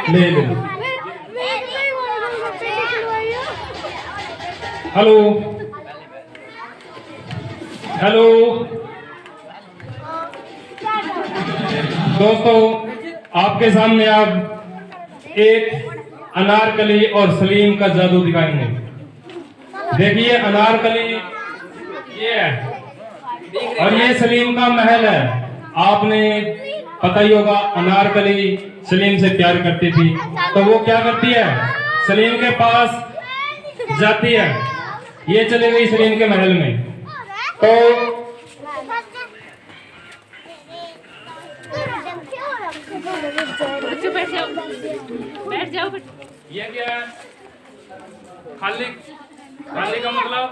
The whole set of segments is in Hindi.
ले ले। हेलो हेलो दोस्तों, आपके सामने आप एक अनारकली और सलीम का जादू दिखाएंगे। देखिए, अनारकली ये है और ये सलीम का महल है। आपने पता ही होगा, अनारकली सलीम से प्यार करती थी, तो वो क्या करती है, सलीम के पास जाती है। ये चली गई सलीम के महल में, तो बैठ जाओ। ये क्या है, खाली खाली का मतलब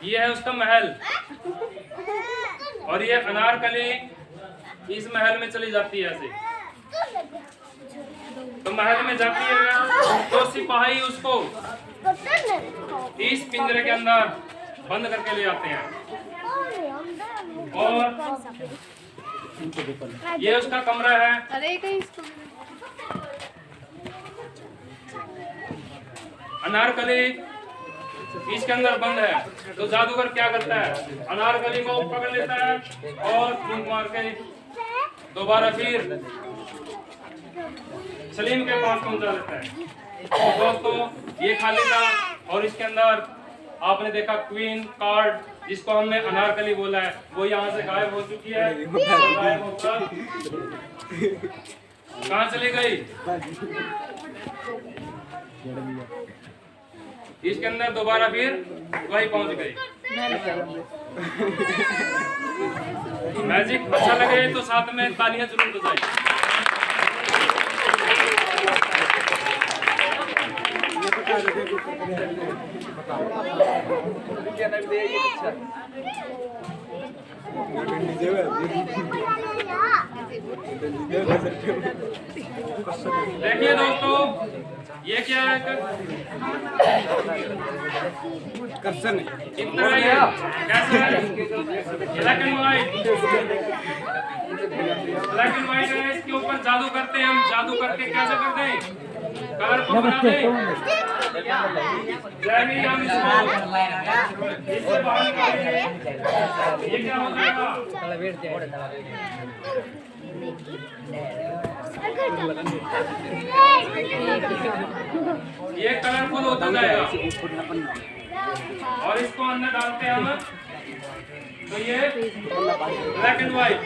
ये है उसका महल, और ये अनारकली इस महल में चली जाती है ऐसे। तो महल में जाती है तो सिपाही उसको इस पिंजरे के अंदर बंद करके ले जाते हैं, और ये उसका कमरा है। अनारकली इसके अंदर बंद है, तो जादूगर क्या करता है, अनारकली को पकड़ लेता है और फूंक मार के दोबारा फिर सलीम के पास पहुंचा देता है। तो दोस्तों, ये खाली था और इसके अंदर आपने देखा क्वीन कार्ड, जिसको हमने अनारकली बोला है, वो यहाँ से गायब हो चुकी है। गायब होकर कहाँ चली गई, इसके अंदर दोबारा फिर वही पहुंच गई। मैजिक अच्छा लगे तो साथ में तालियां जरूर बजाइए। देखिए दोस्तों, ये क्या है, इतना ही है, कैसा है, black and white. Black and white है, इसके ऊपर जादू करते हैं हम। जादू करके कैसे करते हैं, कलर को बनाते हैं। जैसे हम इससे बाहर निकालेंगे, ये क्या हो जाएगा, ये कलरफुल होता जाएगा, और इसको अंदर डालते हैं हम, तो ये ब्लैक एंड व्हाइट।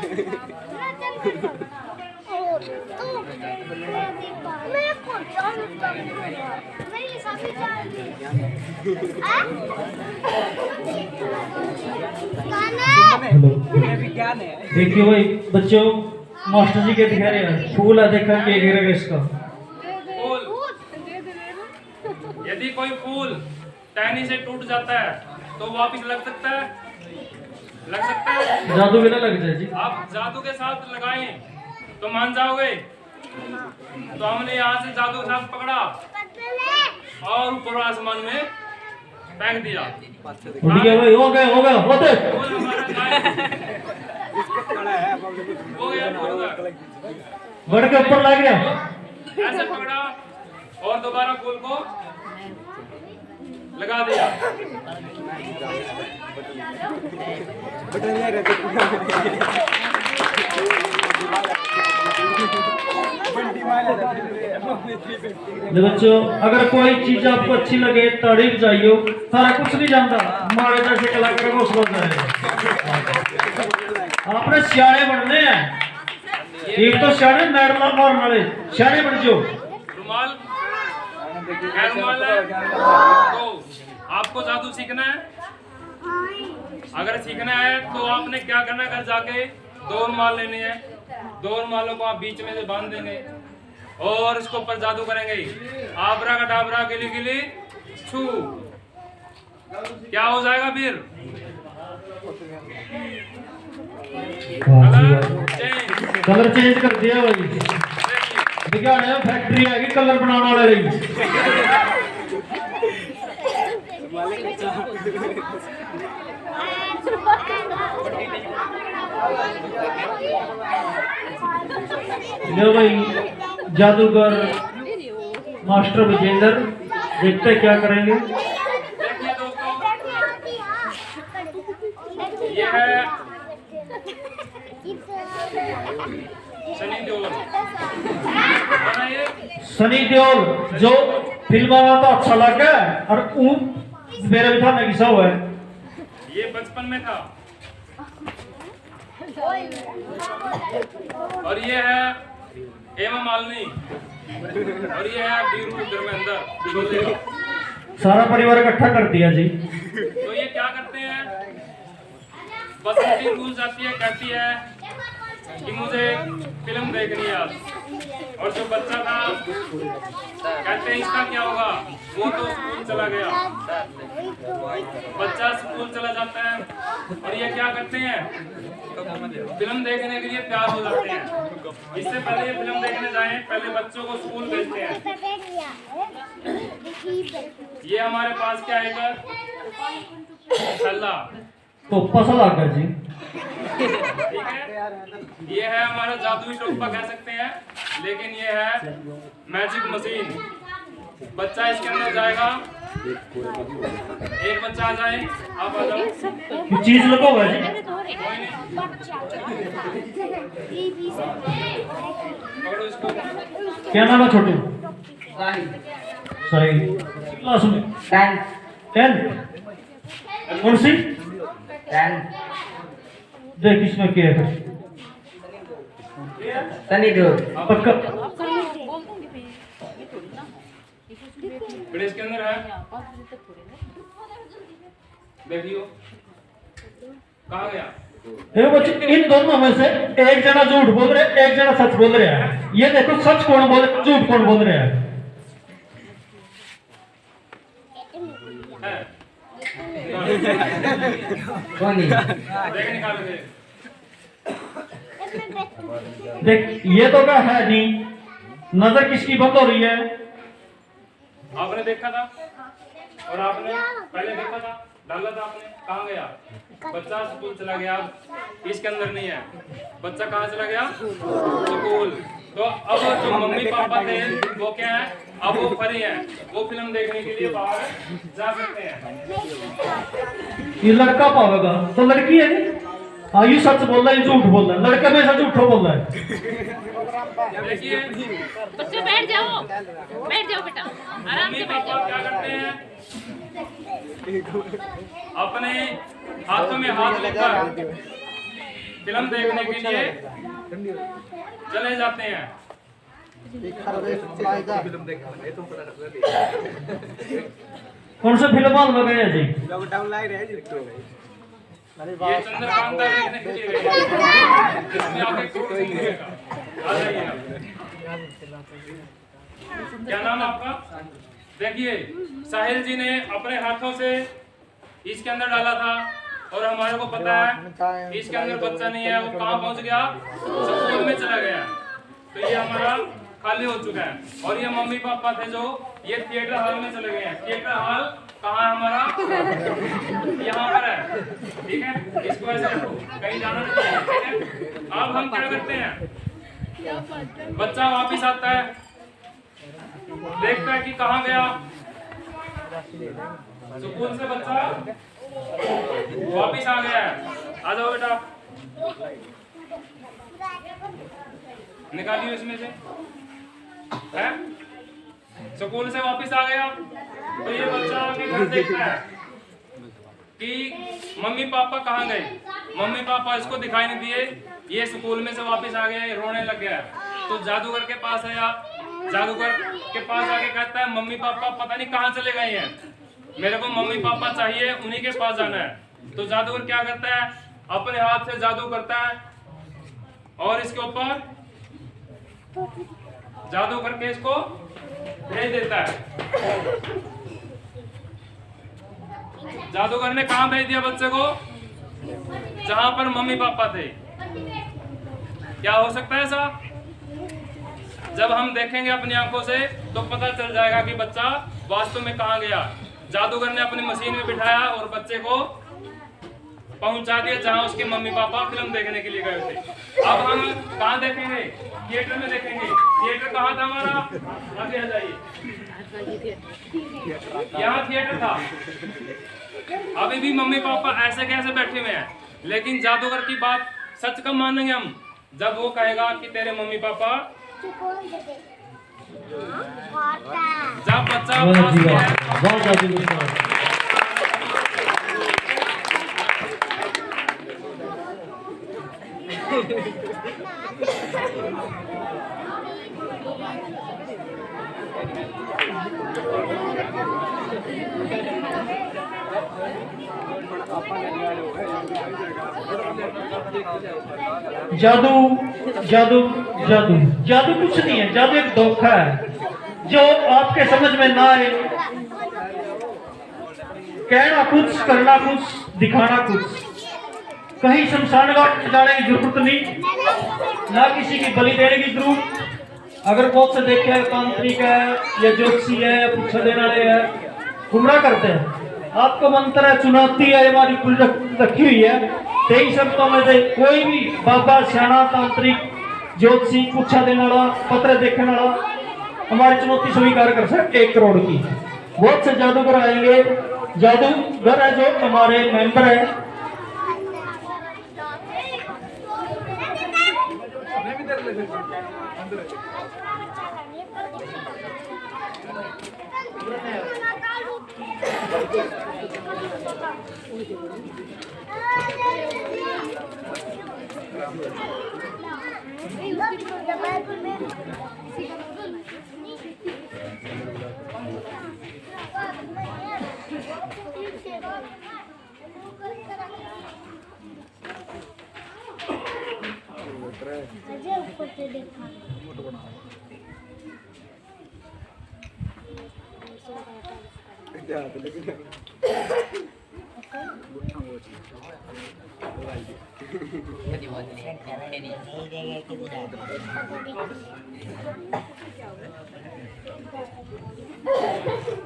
देखिए भाई बच्चों, मास्टर जी के दिखा रहे हैं फूल है, देखा के गिरेगा इसका फूल। यदि कोई फूल टहनी से टूट जाता है तो वापस लग सकता है, लग सकता है। जादू भी ना लग जाए जी। आप जादू के साथ लगाएं तो मान जाओगे। तो हमने यहाँ से जादू के साथ पकड़ा और ऊपर आसमान में फेंक दिया। उठ गया भाई, हो गया होते हो गया, बढ़ के ऊपर लग गया। ऐसे पकड़ा और दोबारा फूल को लगा दिया। बच्चों, अगर कोई चीज आपको अच्छी लगे तारीफ चाहिए, सारा कुछ नहीं जानता, हमारे जैसे कलाकार को सोच रहे हैं। आपने सियाने बनने हैं, एक तो सियाने मैडम मारने वाले सियाने बन जाओ। रुमाल है, तो आपको जादू सीखना है। अगर सीखना है तो आपने क्या करना है, घर जाके 2 रुमाल लेने हैं। 2 रुमालों को आप बीच में से बांध देंगे और इसके ऊपर जादू करेंगे, आबरा का डाबरा गिली गिली छू। क्या हो जाएगा फिर, कलर चेंज कर दिया भाई। दिखाने फैक्ट्री है कि कलर बनाने वाले रही। लो भाई जादूगर मास्टर विजेंद्र, देखते क्या करेंगे। देखिए दोस्तों, ये है सनी देओल। कौन है ये? सनी देओल, जो फिल्म में तो अच्छा लगा और मेरे भी था नगिसा हुआ है। ये बचपन में था। और ये है हेमा मालिनी, और ये है वीरू धर्मेंद्र। सारा परिवार इकट्ठा कर दिया जी। तो ये क्या करते हैं, बसंती स्कूल जाती है, कहती है कि मुझे फिल्म देखनी है आज। और जो बच्चा था कहते हैं इसका क्या होगा, वो तो स्कूल चला गया। बच्चा स्कूल चला जाता है और ये क्या करते हैं, फिल्म देखने के लिए तैयार हो जाते हैं। इससे पहले ये फिल्म देखने जाएं, पहले बच्चों को स्कूल भेजते हैं। ये हमारे पास क्या है, छल्ला, तो पसंद आ गया जी। ठीक है। ये है हमारा जादुई टोपा कह सकते हैं, लेकिन ये है मैजिक मशीन। बच्चा इसके अंदर जाएगा, एक बच्चा आ जाए, आप आ जाओ। चीज लगोगा जी। कोई नहीं, पकड़ो इसको। क्या नाम है छोटू? सही क्लास में 10 कौन सी? देख इसमें क्या है, सनी देओल। पक्का बोल दूंगी फिर, ये थोड़ी ना बड़े इसके अंदर है, 5 बजे तक थोड़ी ना। देखियो कहाँ गया। ये बच्चे इन दोनों में से एक जना झूठ बोल रहे हैं, एक जना सच बोल रहे हैं। ये देखो सच कौन बोल रहे, झूठ कौन बोल रहे हैं। कौन है? देख निकाल के। देख ये तो क्या है नहीं, नजर किसकी बंद हो रही है। आपने देखा था और आपने पहले देखा था, डाला था आपने, कहाँ गया बच्चा, स्कूल चला गया। इसके अंदर नहीं है, बच्चा कहाँ चला गया, स्कूल। तो अब जो मम्मी पापा थे वो क्या है, अब वो फ्री है, वो फिल्म देखने के लिए बाहर जा सकते हैं। ये लड़का पावेगा तो लड़की है नहीं। हाँ ये सच बोल रहा है, झूठ बोल रहा है, लड़का में ऐसा झूठ बोल रहा है। देखिए बच्चों बैठ जाओ बेटा, आराम मम्मी से बैठ पापा जाओ। क्या करते हैं, अपने हाथों में हाथ लेकर फिल्म देखने के लिए चले जाते हैं। कौन सा फिल्म हॉल में गए जी? ये चंद्रकांता देखने के लिए गए हैं। इसमें आगे कौन सुनेगा? आ जाइए आप। क्या नाम आपका? देखिए साहिल जी ने अपने हाथों से इसके अंदर डाला था और हमारे को पता है इसके अंदर बच्चा नहीं है, वो कहाँ पहुंच गया, स्कूल में चला गया। तो ये हमारा खाली हो चुका है। और ये मम्मी पापा थे जो ये थिएटर हॉल में चले गए हैं। थिएटर हॉल कहाँ है हमारा, यहाँ पर है। ठीक है, इसको ऐसे रखो, कहीं जाना नहीं चाहिए। ठीक है, अब हम क्या करते हैं, बच्चा वापिस आता है, देखता है कि कहाँ गया, स्कूल से बच्चा वापिस आ गया है। आ जाओ बेटा, निकालिए इसमें से, है स्कूल से वापिस आ गया। तो ये बच्चा आके घर देखता है कि मम्मी पापा कहाँ गए। मम्मी पापा इसको दिखाई नहीं दिए, ये स्कूल में से वापिस आ गया, ये रोने लग गया। तो जादूगर के पास है, आप जादूगर के पास आके कहता है मम्मी पापा पता नहीं कहाँ चले गए हैं, मेरे को मम्मी पापा चाहिए, उन्हीं के पास जाना है। तो जादूगर क्या करता है, अपने हाथ से जादू करता है और इसके ऊपर जादू करके इसको भेज देता है। जादूगर ने कहाँ भेज दिया बच्चे को, जहां पर मम्मी पापा थे। क्या हो सकता है ऐसा, जब हम देखेंगे अपनी आंखों से तो पता चल जाएगा कि बच्चा वास्तव में कहाँ गया। जादूगर ने अपनी मशीन में बिठाया और बच्चे को पहुंचा दिया जहां उसके मम्मी पापा फिल्म देखने के लिए गए थे। अब हम कहाँ देखेंगे? थिएटर में देखेंगे। थिएटर कहाँ था हमारा? आगे आ जाइए, यहाँ थिएटर था। अभी भी मम्मी पापा ऐसे कैसे बैठे हुए हैं, लेकिन जादूगर की बात सच कब मानेंगे हम? जब वो कहेगा कि तेरे मम्मी पापा, जब बच्चा वाह जी पास वाह, है, बहुत जादू। जादू जादू जादू जादू कुछ नहीं है। जादू एक धोखा है जो आपके समझ में ना आए। कहना कुछ, करना कुछ, दिखाना कुछ। कहीं शमशान घाट जाने की जरूरत नहीं, ना किसी की बलि देने की जरूरत। अगर बहुत से देखे हैं तांत्रिक है या ज्योतिषी है या पुच्छा देने वाले है, गुमराह करते हैं। आपको मंत्र है, चुनौती है, हमारी कुल रखी हुई है। 23 शब्दों में से कोई भी बाबा, सियाना, तांत्रिक, ज्योतिषी, पुच्छा देने वाला, पत्र देखने वाला हमारी चुनौती स्वीकार कर सकते 1 करोड़ की। बहुत से जादूगर आएंगे। जादूगर है जो हमारे मेंबर है,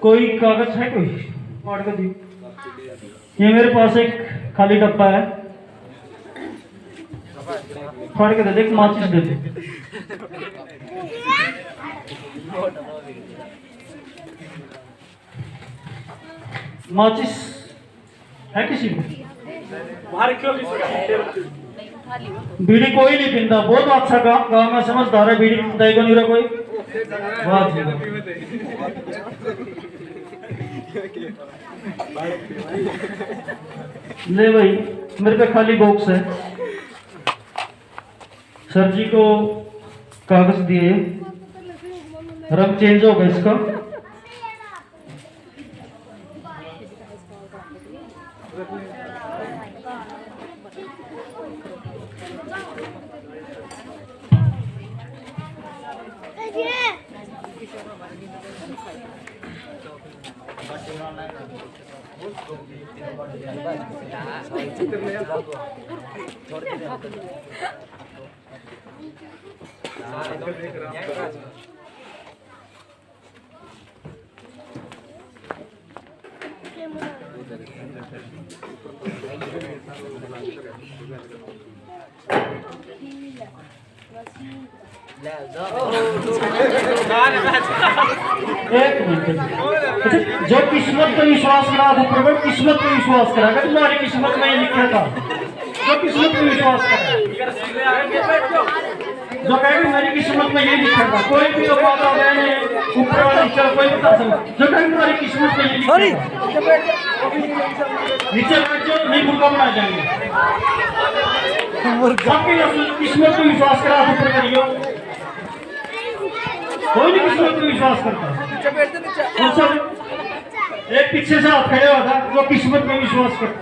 कोई कागज है? कोई फाड़ के दी। ये मेरे पास एक खाली डब्बा है, फाड़ के दे दे। माचिस दे दे। माचिस है किसी को? बीड़ी कोई नहीं पीता। बहुत अच्छा गाँव में समझदार है, बीड़ी पीता को नहीं रहा कोई। वाह जी वाह। ले भाई, मेरे पे खाली बॉक्स है। सर जी को कागज दिए, रंग चेंज होगा इसका। एक मिनट, जो किस्मत पे विश्वास करा था प्रभु, किस्मत पे विश्वास करा। अगर तुम्हारी किस्मत में ये लिखा था, जो किस्मत पे विश्वास करा, जो कहेगी मेरी किस्मत में ये लिखा था, कोई भी माता बहन ऊपर वाला चल कोई बता सकता, जो कहेगी तुम्हारी किस्मत में ये लिखा था, नीचे बैठ जाओ, नहीं मुर्गा बना जाएंगे। सबकी किस्मत पे विश्वास करा ऊपर करियो। कोई नहीं किस्मत पे विश्वास करता। और सब एक पीछे से हाथ खड़े हुआ था जो किस्मत पे विश्वास करता।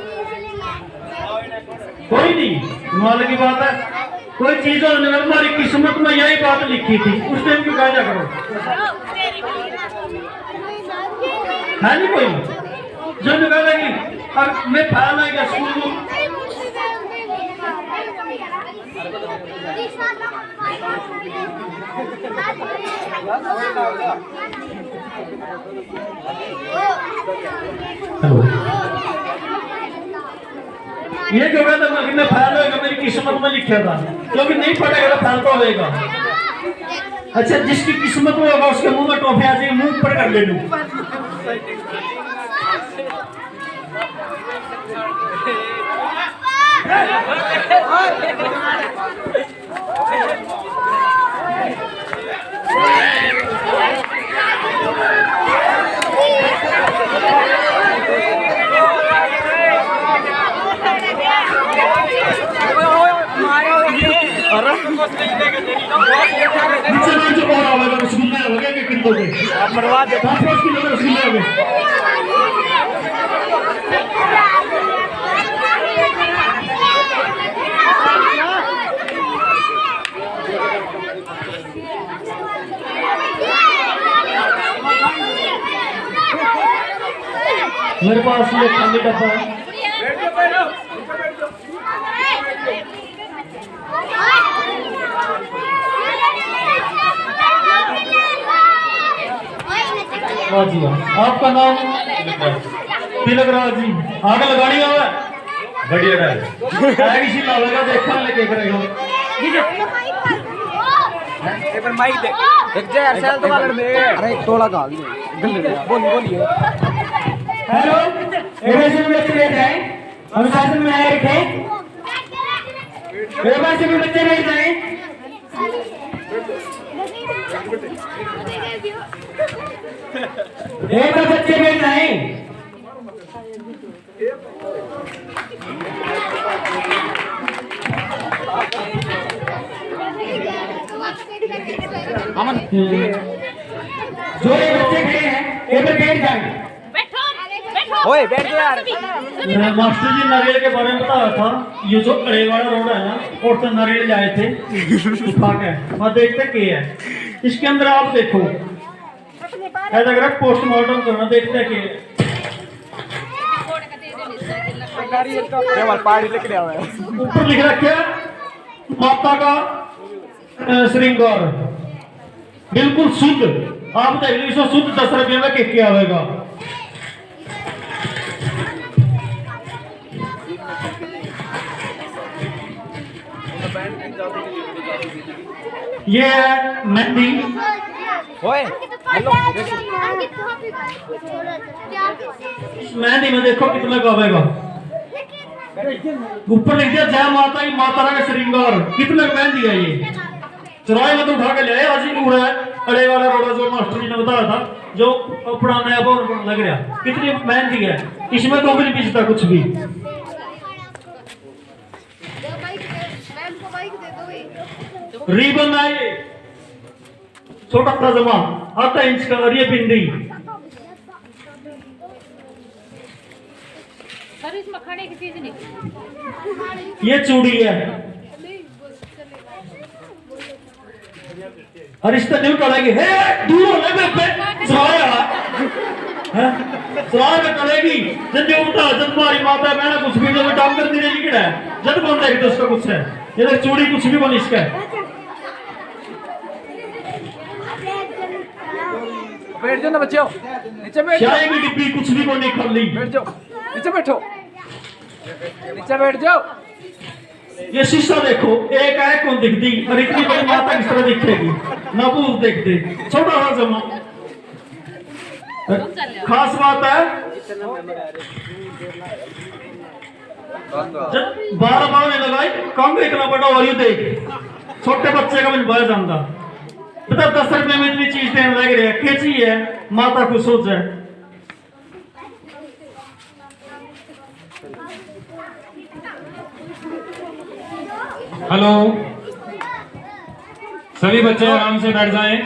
कोई नहीं, माल की बात है। कोई चीज हमारी किस्मत में यही बात लिखी थी, उस टाइम क्यों कायदा करो? है नहीं कोई जो निकाला कि मैं फैल आएगा स्कूल में। हेलो ये क्यों कहता है कि मैं फैल होएगा, मेरी किस्मत में लिखा था, क्योंकि नहीं पड़ेगा तो फैल तो होएगा। अच्छा, जिसकी किस्मत में होगा उसके मुंह में टॉफी आ जाएगी, मुंह पर कर ले लूं। मरवा दे 5 किलो में रसगुल्ले हो गए। मेरे पास ये खाली डब्बा है। जी, आपका नाम? तिलक राज जी। आग लगानी है बढ़िया किसी लावेगा देखा लेके करेगा। एक बार माइक दे एक जा यार सेल तो वाले में। अरे टोला गाल बोलिए। हेलो, एवरेशन में बच्चे बैठ जाएं, अनुशासन में आए रखें। व्यवहार से भी बच्चे बैठ जाएं। एक बच्चे बैठ जाएं। अमन, जो ये बच्चे खड़े हैं एक बार बैठ जाएं। ओए बैठ जा यार। मास्टर जी नारियल के बारे में बता रहा था। ये जो कड़े वाला रोड है ना, और तो नारियल जाए थे उठा के मैं देखते क्या है इसके अंदर। आप देखो ऐसा अगर पोस्टमार्टम करना, देखते क्या है। ऊपर लिख रखे माता का श्रृंगार बिल्कुल शुद्ध। आप देख लीजिए शुद्ध 10 रुपये में के आएगा। ये है मेहंदी। मेहंदी में देखो कितना का आएगा। ऊपर लिख दिया जय माता की माता का श्रृंगार। कितने का मेहंदी है ये? चुराए में तो उठा के ले आए। आज ही पूरा है अड़े वाला रोड़ा जो मास्टर जी ने बताया था, जो अपना नया बोर्ड लग रहा। कितनी मेहंदी है इसमें, तो भी नहीं पिछता कुछ भी। रिबन है ये छोटा सा जमा 8 इंच का, और ये बिंदी। सर इसमें खाने की चीज नहीं। ये चूड़ी है। और इस तरह करेगी दूर हो गए सुराग करेगी जब जो उठा जब तुम्हारी माता बहना कुछ भी जब काम करती रहेगी किड़ा जब कौन देगी तो उसका कुछ है। ये तो चूड़ी कुछ भी बन इसका बैठ जाओ ना बच्चों, नीचे बैठ जाओ। चाय की डिब्बी कुछ भी बनी कर ली। बैठ जाओ, नीचे बैठो, नीचे बैठ जाओ। ये शीशा देखो, एक है कौन दिखती और इतनी बड़ी माता किस तरह दिखेगी ना भूल देखते। छोटा सा जमा खास बात है जब 12 ने लगाई कम इतना बड़ा और ये देख छोटे बच्चे का मुझे बड़ा जानता बता 10 रुपए में इतनी चीज देने लग रही है। क्या चीज है माता को सोच है। हेलो, सभी बच्चे आराम से बैठ जाएं।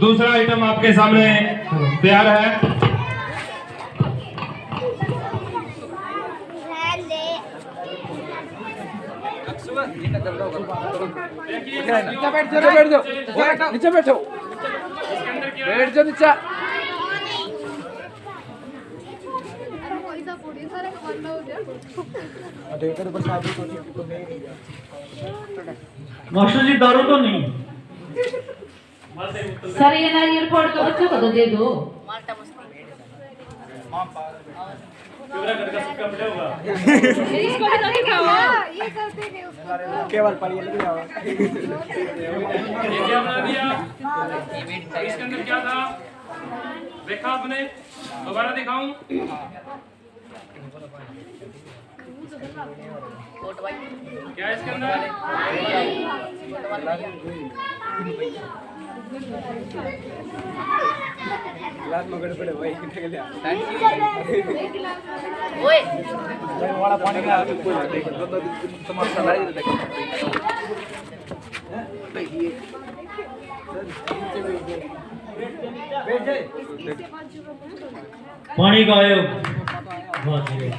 दूसरा आइटम आपके सामने तैयार है। नीचे बैठ जाओ, बैठ जाओ, नीचे बैठो, बैठ जाओ नीचे। मास्टर जी दारू तो नहीं। सर ये नारियल फोड़ के बच्चों को तो दे दो। इसको भी तो दिखाओ। केवल पढ़िए लग जाओ। ये क्या बना दिया? इसके अंदर क्या था? देखा आपने? दोबारा दिखाऊं? क्या है इसके अंदर? क्लास में गड़बड़ भाई कितने के लिए ओए वाला पानी का देखो तो तुम्हारा सलाह देखो पानी गायब। वाह जी वाह।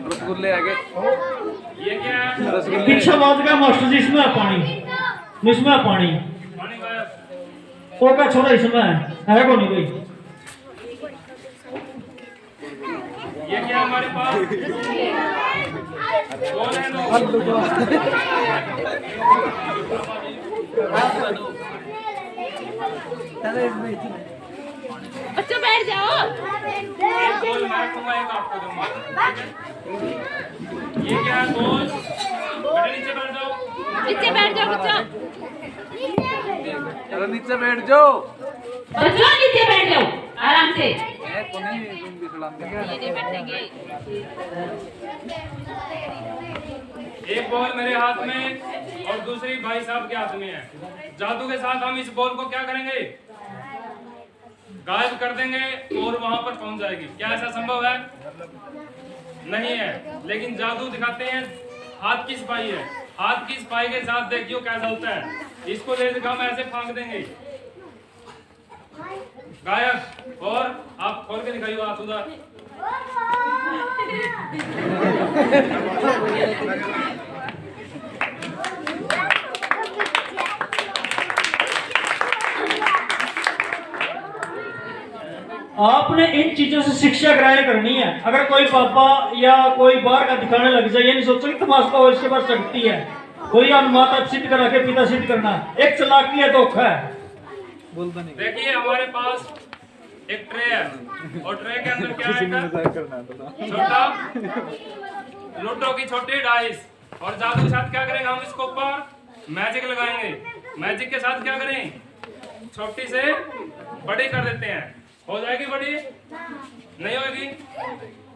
रसगुल्ले आ गए। ये क्या है? रसगुल्ले पीछे बात का मास्टर जी इसमें है पानी, इसमें है पानी। पानी गायब। वो का छोड़ा इसमें है को नहीं कोई। ये क्या हमारे पास? कौन है लोग? बच्चों बैठ जाओ। एक गोल मैं रखूंगा, एक आपको दूंगा। ये क्या है? गोल बेटा नीचे बैठ जाओ। नीचे बैठ जाओ बच्चों। चलो नीचे बैठ जाओ। बच्चों नीचे बैठ जाओ आराम से। कौन है तुम भी सलाम ये नहीं बैठेंगे। एक बॉल मेरे हाथ में और दूसरी भाई साहब के हाथ में है। जादू के साथ हम इस बॉल को क्या करेंगे? गायब कर देंगे और वहां पर पहुंच जाएगी। क्या ऐसा संभव है? नहीं है। लेकिन जादू दिखाते हैं। हाथ की सफाई है। हाथ की सफाई के साथ देखियो कैसा होता है। इसको ले हम ऐसे फांक देंगे, गायब। और आप खोल के दिखाइए हाथ उधर। आपने इन चीजों से शिक्षा ग्रहण करनी है। अगर कोई पापा या कोई बाहर का दिखाने लग जाए, ये नहीं सोचो कि तमाशा हो इसके पास शक्ति है। कोई अनुमाता सिद्ध करा के पिता सिद्ध करना एक चालाकी है, धोखा है। बोलता नहीं देखिए हमारे पास एक ट्रे है और ट्रे के अंदर क्या है? करना तो छोटा लूडो की छोटी डाइस। और जादू के साथ क्या करेंगे? हम इसको ऊपर मैजिक लगाएंगे। मैजिक के साथ क्या करें? छोटी से बड़ी कर देते हैं। हो जाएगी बड़ी? नहीं होगी?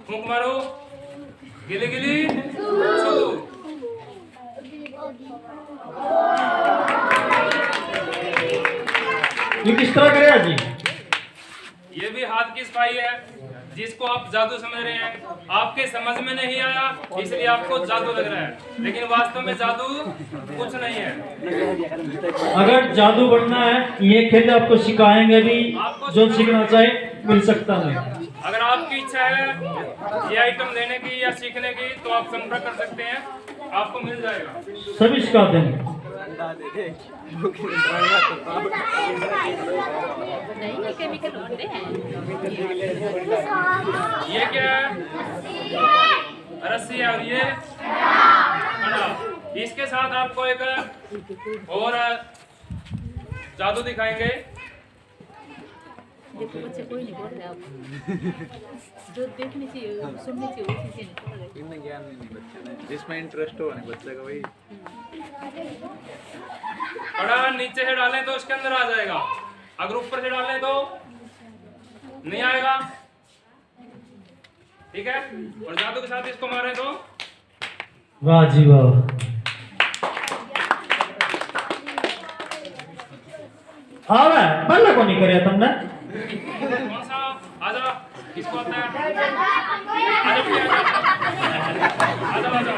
फूंक मारो, गिली गिली छू। ये किस तरह करेगा जी? ये भी हाथ की सफाई है। जिसको आप जादू समझ रहे हैं, आपके समझ में नहीं आया इसलिए आपको जादू लग रहा है, लेकिन वास्तव में जादू कुछ नहीं है। अगर जादू बनना है, ये खेल आपको सिखाएंगे भी। जो सीखना चाहे मिल सकता है। अगर आपकी इच्छा है ये आइटम लेने की या सीखने की तो आप संपर्क कर सकते हैं, आपको मिल जाएगा। सभी सिखा देंगे। नहीं केमिकल होते हैं। ये क्या है? रस्सी है और ये कड़ा। इसके साथ आपको एक और जादू दिखाएंगे। देखो बच्चे कोई नहीं बोल रहे आप। जो देखने चाहिए सुनने चाहिए वो चीजें निकल रही। इनमें ज्ञान नहीं बच्चे ने, जिसमें इंटरेस्ट हो ना बच्चे का वही। कड़ा नीचे से डालें तो इसके अंदर आ जाएगा, अगर ऊपर से डालें तो नहीं आएगा। ठीक है? और जादू के साथ इसको मारें तो वाह जी वाह। हाँ पहले को नहीं करे तुमने। कौन सा? आजा, किसको आता है? आजा, आजा।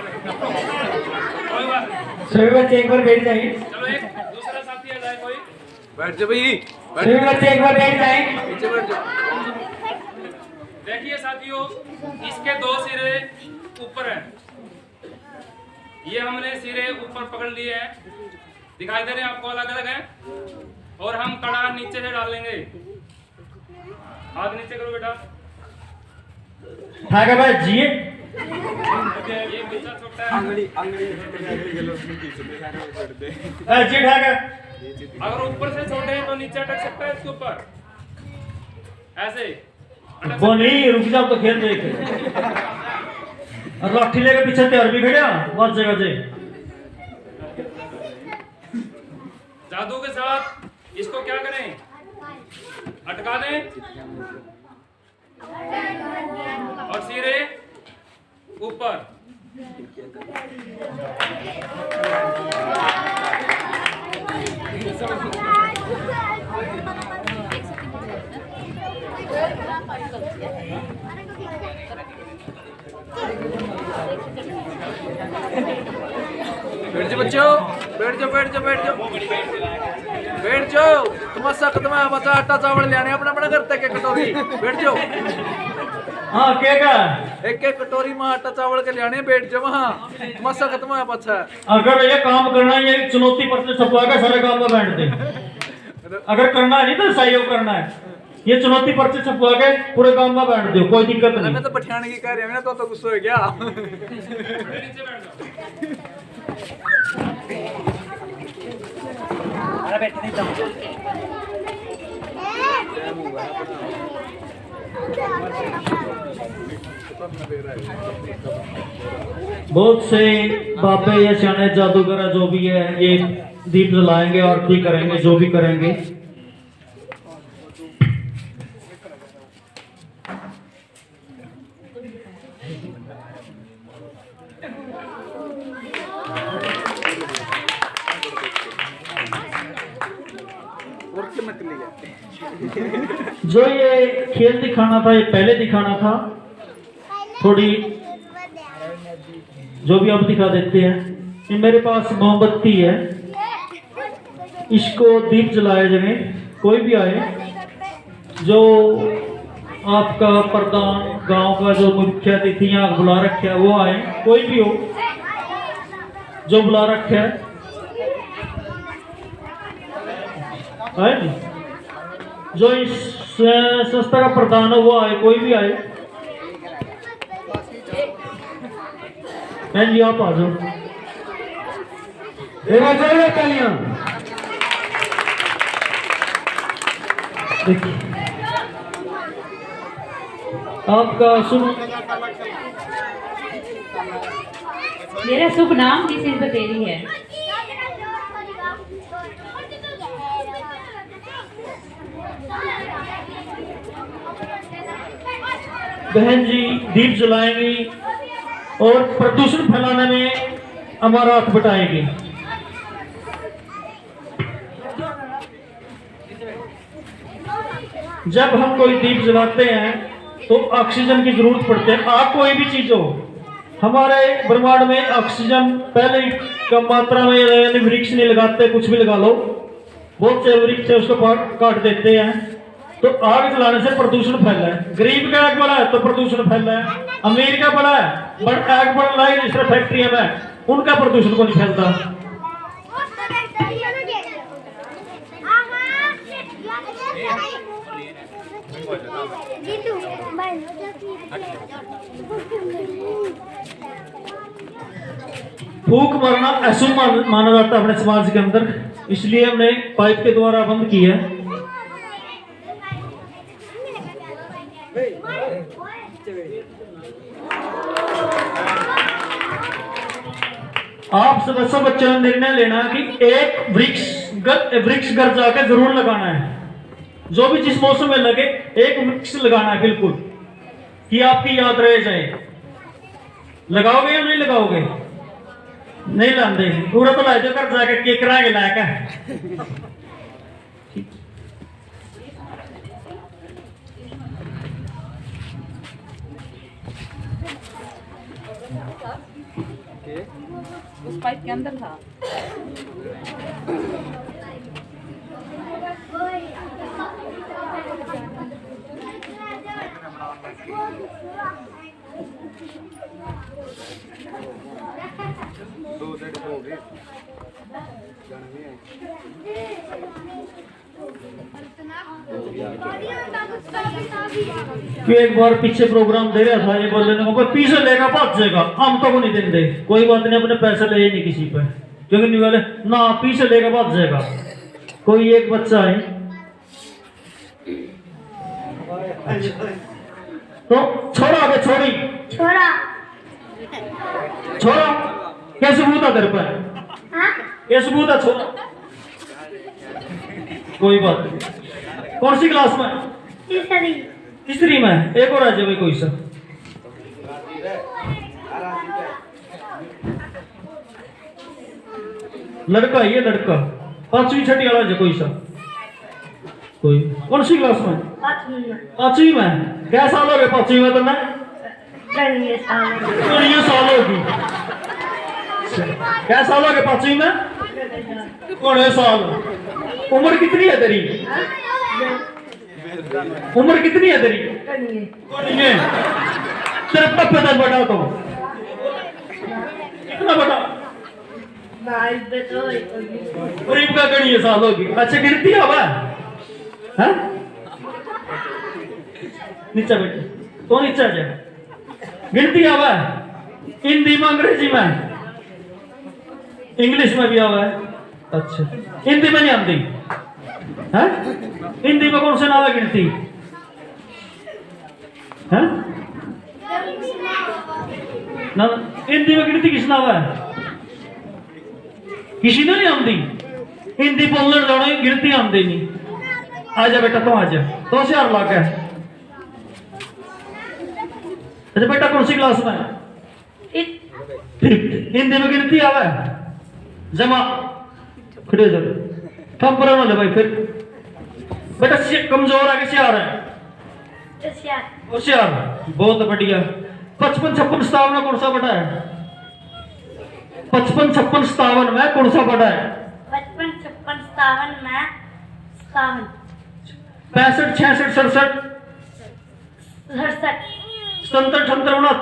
कोई बात नहीं। सभी बच्चे एक बार बैठ जाइए। चलो एक दूसरा साथी आ जाए कोई। बैठ जा भाई, सभी बच्चे एक बार बैठ जाए। नीचे बैठ जा। देखिए साथियों, इसके दो सिरे ऊपर हैं। ये हमने सिरे ऊपर पकड़ लिए हैं, दिखाई दे रहे हैं आपको, अलग अलग हैं। और हम कड़ा नीचे से डालेंगे। हाथ नीचे करो बेटा। ठाका भाई जी। ये बच्चा छोटा है। अंगड़ी जी ठाका। अगर ऊपर से छोटे हैं तो नीचे अटक सकता है इसके ऊपर, ऐसे अटक वो नहीं, रुक जा, तो खेल देख। और लाठी लेके पीछे तैयार भी खड़िया बस जगह से। जादू के साथ इसको क्या करें, अटका दें और सिरे ऊपर। बैठ जाओ बच्चों, बैठ जाओ बैठ जाओ बैठ जाओ बैठ जाओ। तुम्हारा खत्म है, बचा आटा चावल ले आने अपना अपना करते के कटोरी। बैठ जाओ। हाँ क्या का एक एक कटोरी में आटा चावल के ले आने, बैठ जाओ वहाँ। तुम्हारा खत्म है, बचा। अगर ये काम करना है, ये चुनौती पर से छपवा के सारे काम में बैठ दे। अगर करना है नहीं तो सहयोग करना है, ये चुनौती पर से छपवा के पूरे काम में बैठ दो, कोई दिक्कत नहीं। मैं तो पठाने की कह रही हूँ, तो गुस्सा हो गया। नीचे बैठ जाओ। बहुत से बाबे या सियाने जादूगर जो भी है, ये दीप जलाएंगे, आरती करेंगे, जो भी करेंगे। जो ये खेल दिखाना था, ये पहले दिखाना था, थोड़ी जो भी आप दिखा देते हैं। ये मेरे पास मोमबत्ती है, इसको दीप जलाया जाए। कोई भी आए, जो आपका प्रधान गांव का जो मुख्य अतिथि यहाँ बुला रखे है वो आए, कोई भी हो जो बुला रखे है नहीं? जो इस संस्था का प्रधान है वो आए, कोई भी आए। बहन जी आप आ जाओ। देखिए आपका शुभ, मेरा शुभ नाम जिस बतेरी है। बहन जी दीप जलाएंगी और प्रदूषण फैलाने में हमारा हाथ बटाएंगे। जब हम कोई दीप जलाते हैं तो ऑक्सीजन की जरूरत पड़ती है। आप कोई भी चीज हो, हमारे ब्रह्मांड में ऑक्सीजन पहले ही कम मात्रा में, यानी वृक्ष नहीं लगाते, कुछ भी लगा लो, बहुत से वृक्ष है उसको काट देते हैं, तो आग जलाने से प्रदूषण फैला है। गरीब का आग बड़ा है तो प्रदूषण फैला है, अमीर का बड़ा है बट आग बढ़ रहा है, जिस तरह फैक्ट्रियां में उनका प्रदूषण को नहीं फैलता। फूक मारना अशुभ माना जाता है अपने समाज के अंदर, इसलिए हमने पाइप के द्वारा बंद किया है। आप सब बच्चों ने निर्णय लेना कि एक वृक्ष घर जाकर जरूर लगाना है। जो भी जिस मौसम में लगे एक वृक्ष लगाना है, बिल्कुल, कि आपकी याद रह जाए। लगाओगे या नहीं लगाओगे? नहीं लाते पूरा तो लाए कर जाके केक कराएंगे लाया। उस पाइप के अंदर था। कि एक बार पीछे प्रोग्राम दे रहा था, ये बोल रहे थे पीछे लेगा भाग जाएगा, हम तो को नहीं देंगे। कोई बात नहीं, अपने पैसे ले नहीं किसी पे, क्योंकि नहीं बोले ना पीछे लेगा भाग जाएगा। कोई एक बच्चा है। तो छोरा आगे छोरी छोरा छोरा क्या सबूत है तेरे पर? हाँ ये सबूत है छोरा। कोई बात नहीं। कौन सी क्लास में? तीसरी तीसरी में। एक और आ जाए भाई कोई सा। लड़का है ये लड़का। 5वीं छठी वाला है कोई सा। कोई कौन सी क्लास में? पाँचवीं में 5वीं में। क्या साल हो गए 5वीं में तुमने? 10 साल 20 साल होगी। क्या साल हो गए 5वीं में? 19 साल। उम्र कितनी है तेरी? उम्र कितनी है तेरी? तेरे पापा का बड़ा तो कितना बड़ा? गरीब का गणीय साल होगी। अच्छा गिनती है वह? हाँ? नीचे बैठे तो नीचे जा। गिनती है वह? हिंदी में अंग्रेजी में इंग्लिश में भी आवा है। अच्छा हिंदी में नहीं आती है? हिंदी में कौन से नाम है गिनती? है ना? हिंदी में गिनती किस नाम है? किसी ने नहीं आती। हिंदी बोलने जाना गिनती आती नहीं। आजा बेटा तो आजा। 2000 लाख है। अच्छा बेटा कौन सी क्लास में? हिंदी में गिनती आवा है? जमा खड़े हो जाओ। थम पर ना भाई फिर बेटा कमजोर है कि होशियार है? होशियार। बहुत बढ़िया। 55 56 57 में कौन सा बड़ा है? 55 56 57 में कौन सा बड़ा है? 55 56 57 में 57 65 66 67 67 77 78 69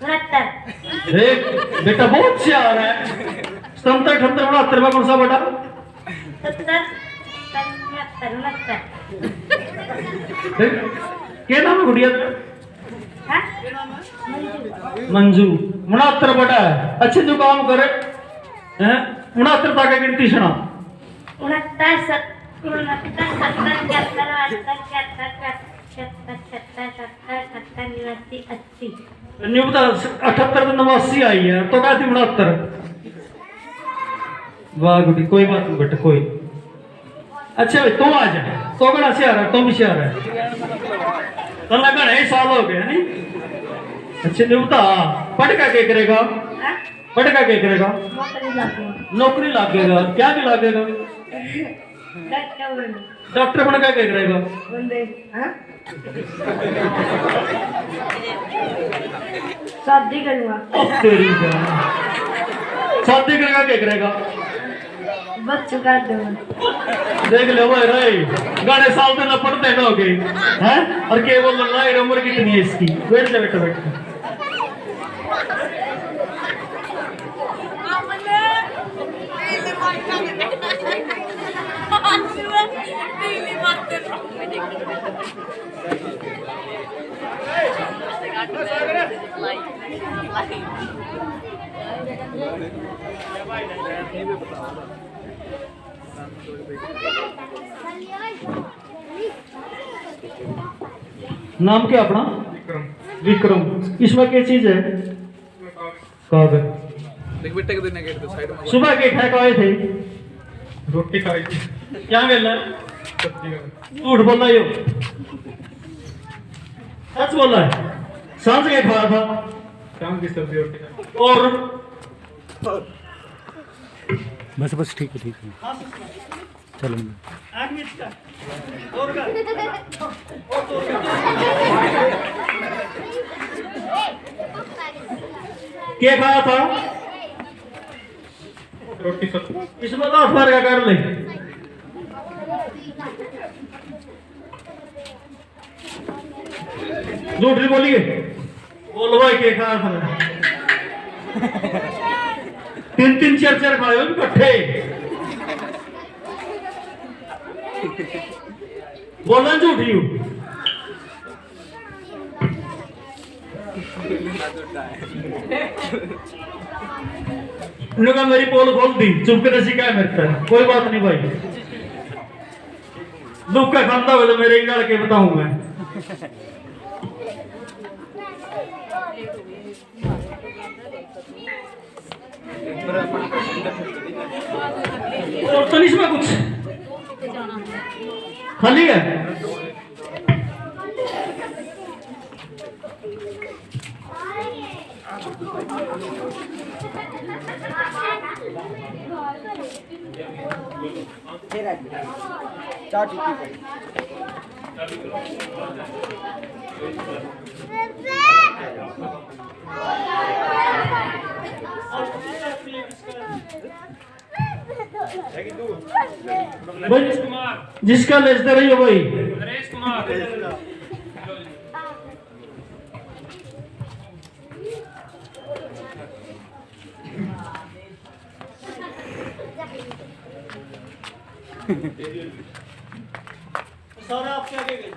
69 एक बेटा बहुत होशियार है। 77 78 69 में कौन सा बड़ा? 70 69 क्या नाम है गुड़िया? हाँ मंजू। 69 बड़ा है। अच्छे जो काम करे 69 तक गिनती सुना। 69 70 69 70 71 72 80 नहीं पता 78 तो 89 आई है तो क्या थी 69? वाह गुड़ी कोई बात नहीं बेटा कोई। अच्छा भाई तुम आ जा। तो गणा से आ रहा तुम भी से आ रहा है तो लगन है साल हो गया नहीं। अच्छा नहीं पता पढ़ का क्या करेगा? पढ़ का क्या करेगा? नौकरी लागेगा। क्या भी लागेगा? डॉक्टर बन का क्या करेगा? शादी करूंगा। तेरी जान। शादी करेगा क्या करेगा? बच्चों का दूंगा। देख लो भाई रे गाने साल तो न पढ़ते न हो गए हैं और क्या बोल रहा है उम्र कितनी है इसकी? बैठ जा बेटा बैठ। नाम क्या अपना? विक्रम। इसमें क्या चीज है? कागज। देख बेटे के देने गेट पे साइड में। सुबह के खाए आए थे? रोटी खाई थी। क्या मिलना? सब्जी का। झूठ बोला यो। सच बोला है। सांझ के खाया था? शाम की सब्जी रोटी खाई। और बस बस ठीक है चलो। क्या खाया था? रोटी सब्जी। इसमें तो अखबार का कर ले। झूठ नहीं बोलिए। बोलो भाई क्या खाया था? 3 4 खाए हो इकट्ठे। बोलना झूठ ही हूँ। उन्होंने मेरी पोल खोल दी। चुप के नसी क्या मेरे पे? कोई बात नहीं भाई। दुख का खाता हो तो मेरे ही लड़के बताऊं मैं। और तो नहीं इसमें कुछ खाली है। नरेश कुमार, जिसका लेते रही हो भाई। नरेश कुमार, सारा आपके आगे गए।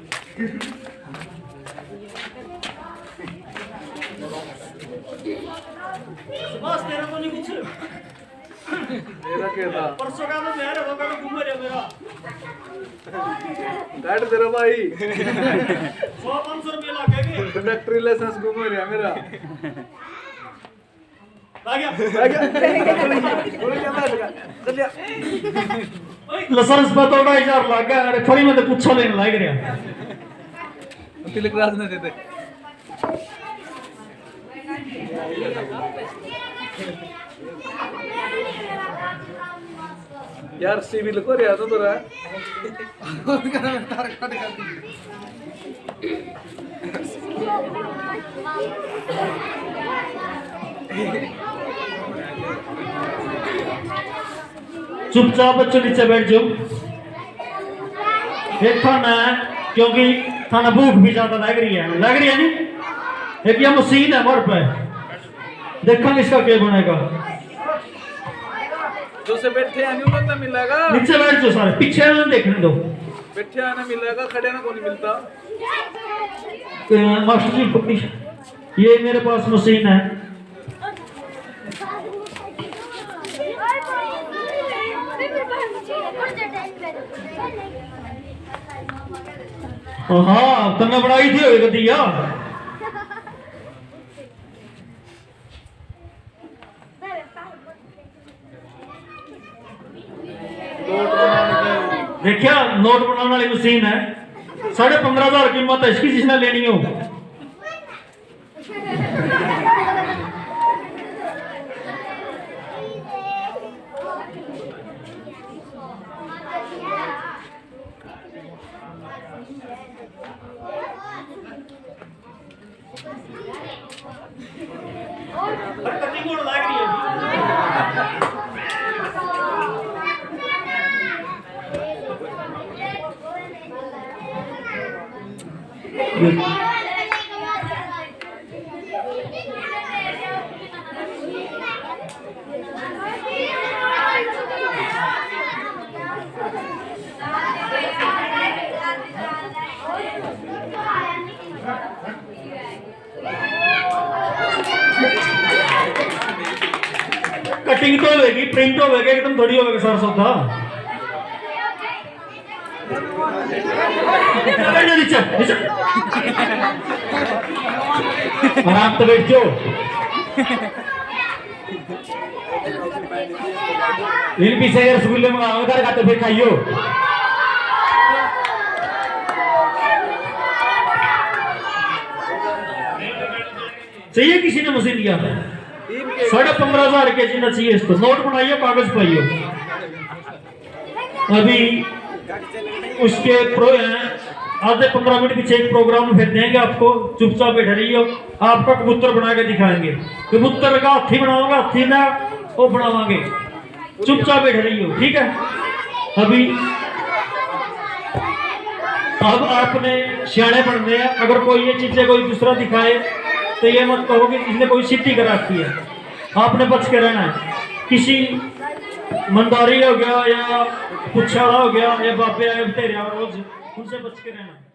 बस तेरा तो नहीं कुछ। मेरा क्या था? परसों का तो मेरा होगा तो घूम रहा मेरा। बैठ तेरा भाई 100-500 रुपये लागेंगे। कंडक्टर लाइसेंस घूम रहा मेरा। आ गया। लाइसेंस पर तो 2,500 लग गया। अरे थोड़ी मैं तो पूछा लेने लग रहा। तिलक राज ने दे दे। यार सिविल को रिया तो तोरा चुपचाप बच्चों नीचे बैठ जाओ। एक थाना है क्योंकि थाना भूख भी ज्यादा लग रही है नहीं। एक ये मशीन है हमारे पे, देखा इसका क्या बनेगा। जो से बैठे आने उन्हें ना मिलेगा। नीचे बैठ जाओ सारे, पीछे ना देखने दो। बैठे आने मिलेगा, खड़े ना कौन मिलता। मास्टर जी पकड़ी, ये मेरे पास मशीन है। हाँ तन्ना बनाई थी होगी गद्दिया। देखिया नोट बनाने वाली मशीन है। 15,500 कीमत है इसकी, जिसने लेनी हो। कटिंग तो होगी, प्रिंट होगा, एकदम थोड़ी होगा सर सौदा। आराम तो बैठ जाओ। इन पीछे रसगुल्ले मंगाओ, घर खाते फिर खाइयो। चाहिए किसी ने मशीन दिया 15,500 के जितना चाहिए इसको। नोट बनाइए, कागज पाइयो। अभी उसके प्रो हैं, आधे 15 मिनट पीछे एक प्रोग्राम फिर देंगे आपको। चुपचाप बैठे रहिए, आपका कबूतर बना के दिखाएंगे। कबूतर का हाथी बनाऊंगा, हाथी ना वो बनावांगे। चुपचाप बैठे रहिए, ठीक है। अभी अब आपने सियाने बनने हैं। अगर कोई ये चीजें कोई दूसरा दिखाए तो ये मत कहो कि इसने कोई सिद्धि कर रखी है। आपने बच के रहना है। किसी मंदारी हो गया या पुच्छाड़ा हो गया या बाबे आए तेरे रोज, उनसे बच के रहना।